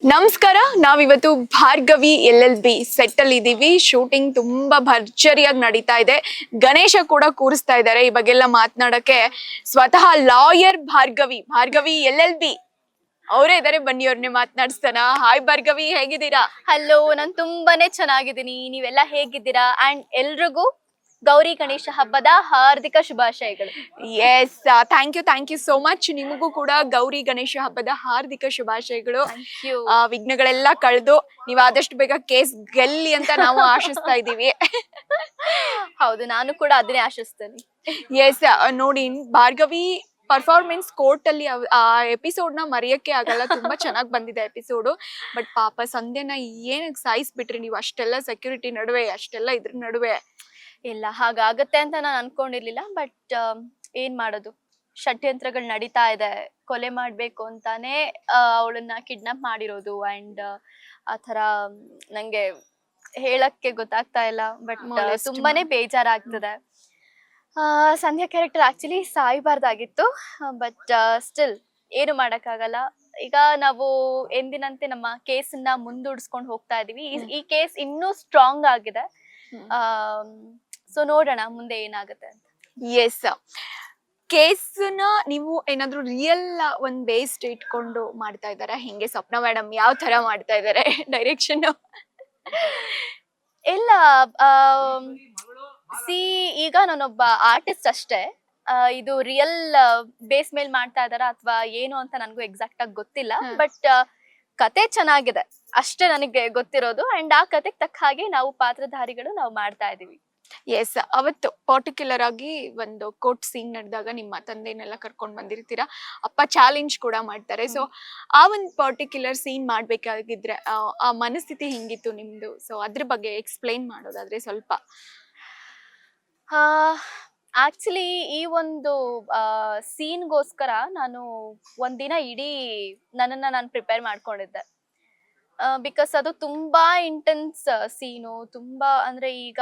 ನಮಸ್ಕಾರ. ನಾವಿವತ್ತು Bhargavi LLB set ಅಲ್ಲಿ ಇದೀವಿ. ಶೂಟಿಂಗ್ ತುಂಬಾ ಭರ್ಜರಿಯಾಗಿ ನಡೀತಾ ಇದೆ. ಗಣೇಶ ಕೂಡ ಕೂರಿಸ್ತಾ ಇದ್ದಾರೆ. ಈ ಬಗ್ಗೆ ಎಲ್ಲ ಮಾತನಾಡಕ್ಕೆ ಸ್ವತಃ ಲಾಯರ್ ಭಾರ್ಗವಿ LLB ಅವರೇ ಇದಾರೆ. ಬನ್ನಿ ಅವ್ರನ್ನೇ ಮಾತನಾಡಿಸ್ತಾನ. ಹಾಯ್ ಭಾರ್ಗವಿ, ಹೇಗಿದ್ದೀರಾ? ಹಲೋ, ನಾನು ತುಂಬಾನೇ ಚೆನ್ನಾಗಿದ್ದೀನಿ. ನೀವೆಲ್ಲ ಹೇಗಿದ್ದೀರಾ? ಅಂಡ್ ಎಲ್ರಿಗೂ ಗೌರಿ ಗಣೇಶ ಹಬ್ಬದ ಹಾರ್ದಿಕ ಶುಭಾಶಯಗಳು. Yes, thank you so much. ನಿಮಗೂ ಕೂಡ ಗೌರಿ ಗಣೇಶ ಹಬ್ಬದ ಹಾರ್ದಿಕ ಶುಭಾಶಯಗಳು. ವಿಘ್ನಗಳೆಲ್ಲ ಕಳೆದು ನೀವು ಆದಷ್ಟು ಬೇಗ ಕೇಸ್ ಗೆಲ್ಲಿ ಅಂತ ನಾವು ಆಶಿಸ್ತಾ ಇದೀವಿ. ಹೌದು, ನಾನು ಕೂಡ ಅದನ್ನೇ ಆಶಿಸ್ತೇನೆ. ಎಸ್, ನೋಡಿ ಭಾರ್ಗವಿ ಪರ್ಫಾರ್ಮೆನ್ಸ್ ಕೋರ್ಟ್ ಅಲ್ಲಿ ಆ ಎಪಿಸೋಡ್ ನ ಮರೆಯಕ್ಕೆ ಆಗಲ್ಲ. ತುಂಬಾ ಚೆನ್ನಾಗಿ ಬಂದಿದೆ ಎಪಿಸೋಡು. ಬಟ್ ಪಾಪ ಸಂಧ್ಯನ ಏನಕ್ಕೆ ಸಾಯಿಸ್ಬಿಟ್ರಿ ನೀವು? ಅಷ್ಟೆಲ್ಲ ಸೆಕ್ಯೂರಿಟಿ ನಡುವೆ, ಅಷ್ಟೆಲ್ಲ ಇದ್ರ ನಡುವೆ. ಇಲ್ಲ, ಹಾಗಾಗತ್ತೆ ಅಂತ ನಾನು ಅನ್ಕೊಂಡಿರ್ಲಿಲ್ಲ. ಬಟ್ ಏನ್ ಮಾಡೋದು, ಷಡ್ಯಂತ್ರಗಳು ನಡೀತಾ ಇದೆ. ಕೊಲೆ ಮಾಡ್ಬೇಕು ಅಂತಾನೆ ಅವಳನ್ನ ಕಿಡ್ನಾಪ್ ಮಾಡಿರೋದು. ಅಂಡ್ ಆತರ ನಂಗೆ ಹೇಳಕ್ಕೆ ಗೊತ್ತಾಗ್ತಾ ಇಲ್ಲ. ಬಟ್ ತುಂಬಾನೇ ಬೇಜಾರಾಗ್ತದೆ. ಸಂಧ್ಯಾ ಕ್ಯಾರೆಕ್ಟರ್ ಆಕ್ಚುಲಿ ಸಾಯ್ಬಾರ್ದಾಗಿತ್ತು. ಬಟ್ ಸ್ಟಿಲ್ ಏನು ಮಾಡಕ್ಕಾಗಲ್ಲ. ಈಗ ನಾವು ಎಂದಿನಂತೆ ನಮ್ಮ ಕೇಸನ್ನ ಮುಂದೂಡಿಸ್ಕೊಂಡು ಹೋಗ್ತಾ ಇದೀವಿ. ಈ ಕೇಸ್ ಇನ್ನೂ ಸ್ಟ್ರಾಂಗ್ ಆಗಿದೆ. ಸೊ ನೋಡೋಣ ಮುಂದೆ ಏನಾಗುತ್ತೆ ಅಂತ. ಎಸ್, ಕೇಸ್ನ ನೀವು ಏನಾದ್ರು ರಿಯಲ್ ಒಂದ್ ಬೇಸ್ಡ್ ಇಟ್ಕೊಂಡು ಮಾಡ್ತಾ ಇದಾರ? ಹೆಂಗೆ ಸ್ವಪ್ನ ಮೇಡಮ್ ಯಾವ ತರ ಮಾಡ್ತಾ ಇದಾರೆ ಡೈರೆಕ್ಷನ್? ಇಲ್ಲ, ಈಗ ನಾನೊಬ್ಬ ಆರ್ಟಿಸ್ಟ್ ಅಷ್ಟೇ. ಇದು ರಿಯಲ್ ಬೇಸ್ ಮೇಲ್ ಮಾಡ್ತಾ ಇದಾರ ಅಥವಾ ಏನು ಅಂತ ನನಗೂ ಎಕ್ಸಾಕ್ಟ್ ಆಗಿ ಗೊತ್ತಿಲ್ಲ. ಬಟ್ ಕತೆ ಚೆನ್ನಾಗಿದೆ ಅಷ್ಟೇ ನನಗೆ ಗೊತ್ತಿರೋದು. ಅಂಡ್ ಆ ಕತೆಗೆ ತಕ್ಕ ಹಾಗೆ ನಾವು ಪಾತ್ರಧಾರಿಗಳು ನಾವು ಮಾಡ್ತಾ ಇದೀವಿ. ಎಸ್, ಅವತ್ತು ಪರ್ಟಿಕ್ಯುಲರ್ ಆಗಿ ಒಂದು ಕೋರ್ಟ್ ಸೀನ್ ನಡೆದಾಗ ನಿಮ್ಮ ತಂದೆನೆಲ್ಲ ಕರ್ಕೊಂಡ್ ಬಂದಿರ್ತೀರಾ. ಅಪ್ಪ ಚಾಲೆಂಜ್ ಕೂಡ ಮಾಡ್ತಾರೆ. ಸೊ ಆ ಒಂದು ಪರ್ಟಿಕ್ಯುಲರ್ ಸೀನ್ ಮಾಡ್ಬೇಕಾಗಿದ್ರೆ ಆ ಮನಸ್ಥಿತಿ ಹೆಂಗಿತ್ತು ನಿಮ್ದು? ಸೊ ಅದ್ರ ಬಗ್ಗೆ ಎಕ್ಸ್ಪ್ಲೈನ್ ಮಾಡೋದಾದ್ರೆ ಸ್ವಲ್ಪ. ಆಕ್ಚುಲಿ ಈ ಒಂದು ಸೀನ್ಗೋಸ್ಕರ ನಾನು ಒಂದಿನ ಇಡೀ ನನ್ನನ್ನ ನಾನು ಪ್ರಿಪೇರ್ ಮಾಡ್ಕೊಂಡಿದ್ದೆ. ಬಿಕಾಸ್ ಅದು ತುಂಬಾ ಇಂಟೆನ್ಸ್ ಸೀನು. ತುಂಬಾ ಅಂದ್ರೆ ಈಗ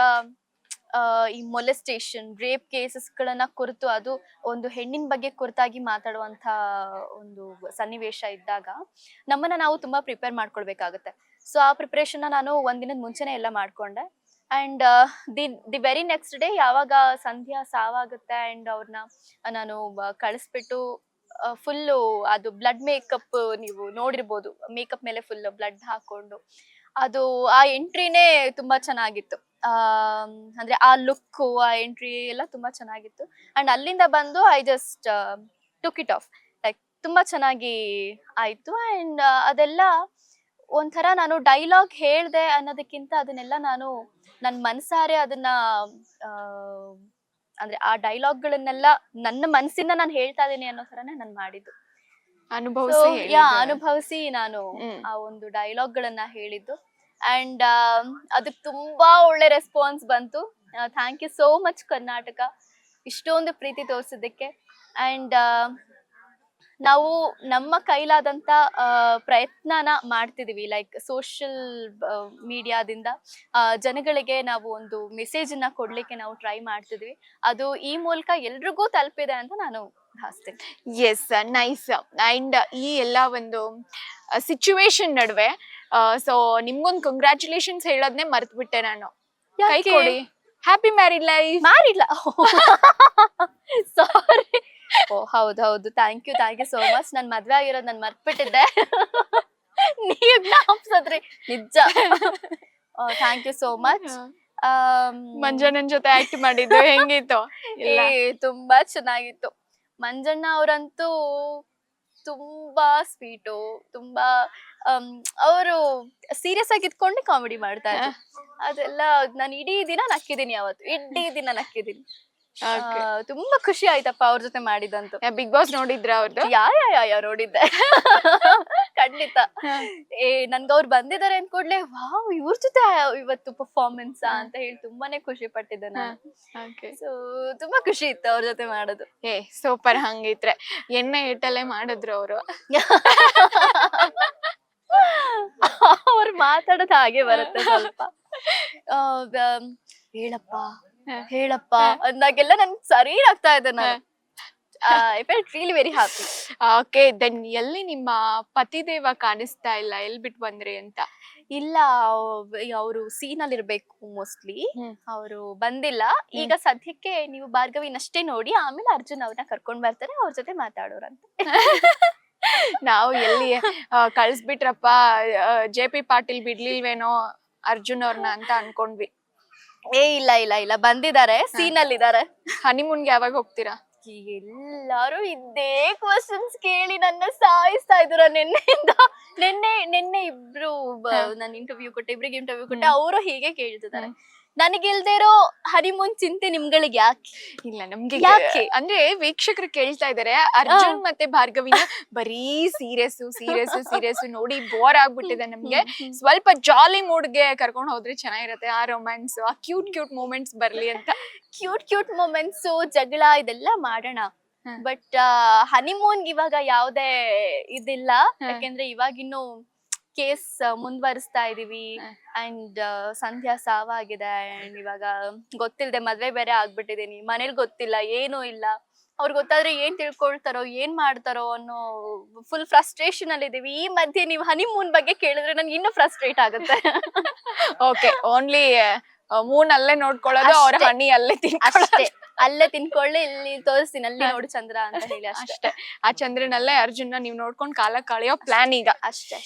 ಈ ಮೊಲೆಸ್ಟೇಷನ್, ರೇಪ್ ಕೇಸಸ್ ಗಳನ್ನ ಕುರಿತು, ಅದು ಒಂದು ಹೆಣ್ಣಿನ ಬಗ್ಗೆ ಕುರಿತಾಗಿ ಮಾತಾಡುವಂತ ಒಂದು ಸನ್ನಿವೇಶ ಇದ್ದಾಗ ನಮ್ಮನ್ನ ನಾವು ತುಂಬಾ ಪ್ರಿಪೇರ್ ಮಾಡ್ಕೊಳ್ಬೇಕಾಗತ್ತೆ. ಸೊ ಆ ಪ್ರಿಪರೇಷನ್ ನಾನು ಒಂದಿನದ ಮುಂಚೆನೆ ಎಲ್ಲ ಮಾಡ್ಕೊಂಡೆ. And the very next day ಯಾವಾಗ ಸಂಧ್ಯಾ ಸಾವಾಗುತ್ತೆ ಅಂಡ್ ಅವ್ರನ್ನ ನಾನು ಕಳಿಸ್ಬಿಟ್ಟು ಫುಲ್ಲು ಅದು ಬ್ಲಡ್ ಮೇಕಪ್, ನೀವು ನೋಡಿರ್ಬೋದು, ಮೇಕಪ್ ಮೇಲೆ ಫುಲ್ ಬ್ಲಡ್ ಹಾಕೊಂಡು ಅದು ಆ ಎಂಟ್ರಿನೇ ತುಂಬಾ ಚೆನ್ನಾಗಿತ್ತು. ಅಂದ್ರೆ ಆ ಲುಕ್, ಆ ಎಂಟ್ರಿ ಎಲ್ಲ ತುಂಬಾ ಚೆನ್ನಾಗಿತ್ತು. ಅಂಡ್ ಅಲ್ಲಿಂದ ಬಂದು I just took it off. Like ತುಂಬಾ ಚೆನ್ನಾಗಿ ಆಯ್ತು. ಅಂಡ್ ಅದೆಲ್ಲ ಒಂಥರ ನಾನು ಡೈಲಾಗ್ ಹೇಳ್ದೆ ಅನ್ನೋದಕ್ಕಿಂತ ಅದನ್ನೆಲ್ಲ ನಾನು ನನ್ನ ಮನ್ಸಾರೆ ಅದನ್ನ ಅಂದ್ರೆ ಆ ಡೈಲಾಗ್ಗಳನ್ನೆಲ್ಲ ನನ್ನ ಮನಸ್ಸಿಂದ ನಾನು ಹೇಳ್ತಾ ಇದ್ದೀನಿ ಅನ್ನೋ ತರನೇ ನಾನು ಮಾಡಿದ್ದು. ಅನುಭವಿಸಿ ನಾನು ಆ ಒಂದು ಡೈಲಾಗ್ಗಳನ್ನ ಹೇಳಿದ್ದು. ಅಂಡ್ ಅದಕ್ಕೆ ತುಂಬಾ ಒಳ್ಳೆ ರೆಸ್ಪಾನ್ಸ್ ಬಂತು. Thank you so much Karnataka, ಇಷ್ಟೊಂದು ಪ್ರೀತಿ ತೋರಿಸಿದ್ದಕ್ಕೆ. ಅಂಡ್ ನಾವು ನಮ್ಮ ಕೈಲಾದಂತ ಪ್ರಯತ್ನನ ಮಾಡ್ತಿದೀವಿ. ಲೈಕ್ ಸೋಷಿಯಲ್ ಮೀಡಿಯಾದಿಂದ ಜನಗಳಿಗೆ ನಾವು ಒಂದು ಮೆಸೇಜ್ ಅನ್ನ ಕೊಡ್ಲಿಕ್ಕೆ ನಾವು ಟ್ರೈ ಮಾಡ್ತಿದ್ವಿ. ಅದು ಈ ಮೂಲಕ ಎಲ್ರಿಗೂ ತಲುಪಿದೆ ಅಂತ ನಾನು ಭಾವಿಸ್ತೇನೆ. S, nice. ಅಂಡ್ ಈ ಎಲ್ಲ ಒಂದು ಸಿಚುವೇಶನ್ ನಡುವೆ ಸೊ ನಿಮ್ಗೊಂದು ಕಂಗ್ರ್ಯಾಚುಲೇಷನ್ಸ್ ಹೇಳೋದನ್ನೇ ಮರ್ತು ಬಿಟ್ಟೆ ನಾನು. ಕೈ ಕೊಡಿ. Happy married life. ಮ್ಯಾರಿಡ್ ಸಾರಿ. ಓ ಹೌದು, ಥ್ಯಾಂಕ್ ಯು ಸೋ ಮಚ್. ನನ್ ಮದ್ವೆ ಆಗಿರೋದು ನಾನು ಮರ್ತ್ಬಿಟ್ಟಿದ್ದೆ. ನೀವ್ ಜ್ಞಾಪಿಸಿದ್ರಿ, ನಿಜ. Thank you so much. ಮಂಜಣ್ಣನ್ ಜೊತೆ ಆಕ್ಟ್ ಮಾಡಿದ್ದು ಹೆಂಗಿತ್ತು? ತುಂಬಾ ಚೆನ್ನಾಗಿತ್ತು. ಮಂಜಣ್ಣ ಅವರಂತೂ ತುಂಬಾ ಸ್ವೀಟು. ತುಂಬಾ ಅವರು ಸೀರಿಯಸ್ ಆಗಿ ಇದ್ಕೊಂಡೆ ಕಾಮಿಡಿ ಮಾಡ್ತಾ ಇದ್ರು. ಅದೆಲ್ಲ ನಾನು ಇಡೀ ದಿನ ನಕ್ಕಿದೀನಿ. ಅವತ್ತು ಇಡೀ ದಿನ ನಕ್ಕಿದೀನಿ. ತುಂಬಾ ಖುಷಿ ಆಯ್ತಪ್ಪ ಅವ್ರ ಜೊತೆ ಮಾಡಿದಂತು. ಬಿಗ್ ಬಾಸ್ ನೋಡಿದ್ರ ಅವ್ರದ್ದು? ಯಾ ನೋಡಿದ್ದೆ. ಖಂಡಿತ. ನನ್ಗ ಅವ್ರು ಬಂದಿದ್ದಾರೆ ಅಂದ ಕೂಡ್ಲೆ ವಾವ್ ಇವ್ರ ಜೊತೆ ಇವತ್ತು ಪರ್ಫಾರ್ಮೆನ್ಸ್ ಅಂತ ಹೇಳಿ ತುಂಬಾನೇ ಖುಷಿ ಪಟ್ಟಿದ್ದೆ ನಾನು. ಸೊ ತುಂಬಾ ಖುಷಿ ಇತ್ತು ಅವ್ರ ಜೊತೆ ಮಾಡೋದು. ಸೂಪರ್. ಹಂಗಿದ್ರೆ ಎಣ್ಣೆ ಇಟ್ಟಲ್ಲೇ ಮಾಡಿದ್ರು ಅವರು. ಅವ್ರು ಮಾತಾಡೋದು ಹಾಗೆ ಬರುತ್ತೆ ಸ್ವಲ್ಪ. ಹೇಳಪ್ಪ ಅಂದಾಗೆಲ್ಲ ನನ್ಗೆ ಸರಿ ಆಗ್ತಾ ಇದೆ. ನಾನು I felt really very happy. Okay, then ಎಲ್ಲಿ ನಿಮ್ಮ ಪತಿದೇವ ಕಾಣಿಸ್ತಾ ಇಲ್ಲ, ಎಲ್ ಬಿಟ್ಟು ಬಂದ್ರಿ ಅಂತ? ಇಲ್ಲ, ಅವರು ಸೀನ್ ಅಲ್ಲಿ ಇರ್ಬೇಕು ಮೋಸ್ಟ್ಲಿ. ಹ್ಮ್. ಅವರು ಬಂದಿಲ್ಲ. ಈಗ ಸದ್ಯಕ್ಕೆ ನೀವು ಭಾರ್ಗವಿನಷ್ಟೇ ನೋಡಿ, ಆಮೇಲೆ ಅರ್ಜುನ್ ಅವ್ರನ್ನ ಕರ್ಕೊಂಡ್ ಬರ್ತಾರೆ, ಅವ್ರ ಜೊತೆ ಮಾತಾಡೋರಂತೆ. ನಾವು ಎಲ್ಲಿ ಕಳ್ಸ್ಬಿಟ್ರಪ್ಪ, JP ಪಾಟೀಲ್ ಬಿಡ್ಲಿಲ್ವೇನೋ ಅರ್ಜುನ್ ಅವ್ರನ್ನ ಅಂತ ಅನ್ಕೊಂಡ್ವಿ. ಇಲ್ಲ ಇಲ್ಲ ಇಲ್ಲ, ಬಂದಿದ್ದಾರೆ, ಸೀನ್ ಅಲ್ಲಿ ಇದಾರೆ. ಹನಿಮೂನ್ಗೆ ಯಾವಾಗ ಹೋಗ್ತೀರಾ? ಎಲ್ಲಾರು ಇದೇ ಕ್ವಶನ್ಸ್ ಕೇಳಿ ನನ್ನ ಸಾಯಿಸ್ತಾ ಇದ್ರ ನಿನ್ನೆಯಿಂದ. ನಿನ್ನೆ ಇಬ್ರು ನಾನು ಇಂಟರ್ವ್ಯೂ ಕೊಟ್ಟೆ, ಇಬ್ರಿಗೆ ಇಂಟರ್ವ್ಯೂ ಕೊಟ್ಟೆ, ಅವರು ಹೀಗೆ ಕೇಳ್ತಿದ್ದಾರೆ. ನನಗಿಲ್ದೇ ಇರೋ ಹನಿಮೂನ್ ಚಿಂತೆ ನಿಮ್ಗಳಿಗೆ ಯಾಕೆ? ಇಲ್ಲ, ನಮ್ಗೆ ಯಾಕೆ? ಅಂದ್ರೆ ವೀಕ್ಷಕರು ಕೇಳ್ತಾ ಇದಾರೆ, ಅರ್ಜುನ್ ಮತ್ತೆ ಭಾರ್ಗವಿನ ಬರೀ ಸೀರಿಯಸ್ ನೋಡಿ ಬೋರ್ ಆಗ್ಬಿಟ್ಟಿದೆ ನಮ್ಗೆ. ಸ್ವಲ್ಪ ಜಾಲಿ ಮೂಡ್ಗೆ ಕರ್ಕೊಂಡು ಹೋದ್ರೆ ಚೆನ್ನಾಗಿರತ್ತೆ, ಆ ರೊಮ್ಯಾನ್ಸ್, ಆ ಕ್ಯೂಟ್ ಮೂಮೆಂಟ್ಸ್ ಬರ್ಲಿ ಅಂತ. ಕ್ಯೂಟ್ ಮೊಮೆಂಟ್ಸ್, ಜಗಳ ಇದೆಲ್ಲ ಮಾಡೋಣ. ಹ್ಮ್. ಬಟ್ ಹನಿಮೂನ್ ಇವಾಗ ಯಾವ್ದೇ ಇದಿಲ್ಲ. ಯಾಕೆಂದ್ರೆ ಇವಾಗಿನ್ನು ಕೇಸ್ ಮುಂದುವರಿಸ್ತಾ ಇದೀವಿ. And Sandhya ಸಾವಾಗಿದೆ. ಅಂಡ್ ಇವಾಗ ಗೊತ್ತಿಲ್ಲದೆ ಮದ್ವೆ ಬೇರೆ ಆಗ್ಬಿಟ್ಟಿದೀನಿ. ಮನೇಲಿ ಗೊತ್ತಿಲ್ಲ, ಏನೂ ಇಲ್ಲ. ಅವ್ರ್ ಗೊತ್ತಾದ್ರೆ ಏನ್ ತಿಳ್ಕೊಳ್ತಾರೋ, ಏನ್ ಮಾಡ್ತಾರೋ ಅನ್ನೋ ಫುಲ್ ಫ್ರಸ್ಟ್ರೇಷನ್ ಅಲ್ಲಿ ಇದೀವಿ. ಈ ಮಧ್ಯೆ ನೀವು ಹನಿಮೂನ್ ಬಗ್ಗೆ ಕೇಳಿದ್ರೆ ನನ್ಗೆ ಇನ್ನೂ ಫ್ರಸ್ಟ್ರೇಟ್ ಆಗುತ್ತೆ. ಓಕೆ, ಓನ್ಲಿ ಮೂನ್ ಅಲ್ಲೇ ನೋಡ್ಕೊಳ್ಳೋದು, ಅವ್ರ ಅಷ್ಟೇ. ಹನಿ ಅಲ್ಲೇ ಅಷ್ಟೇ, ಅಲ್ಲೇ ತಿನ್ಕೊಳ್ಳಿ, ಇಲ್ಲಿ ತೋರಿಸ್ತೀನಿ, ಅಲ್ಲಿ ನೋಡು ಚಂದ್ರ ಅಂತ ಹೇಳಿ ಅಷ್ಟೇ. ಅಷ್ಟೇ. ಆ ಚಂದ್ರನಲ್ಲೇ ಅರ್ಜುನ್ನ ನೀವ್ ನೋಡ್ಕೊಂಡ್ ಕಾಲ ಕಳೆಯೋ ಪ್ಲಾನ್ ಈಗ. ಅಷ್ಟೇ.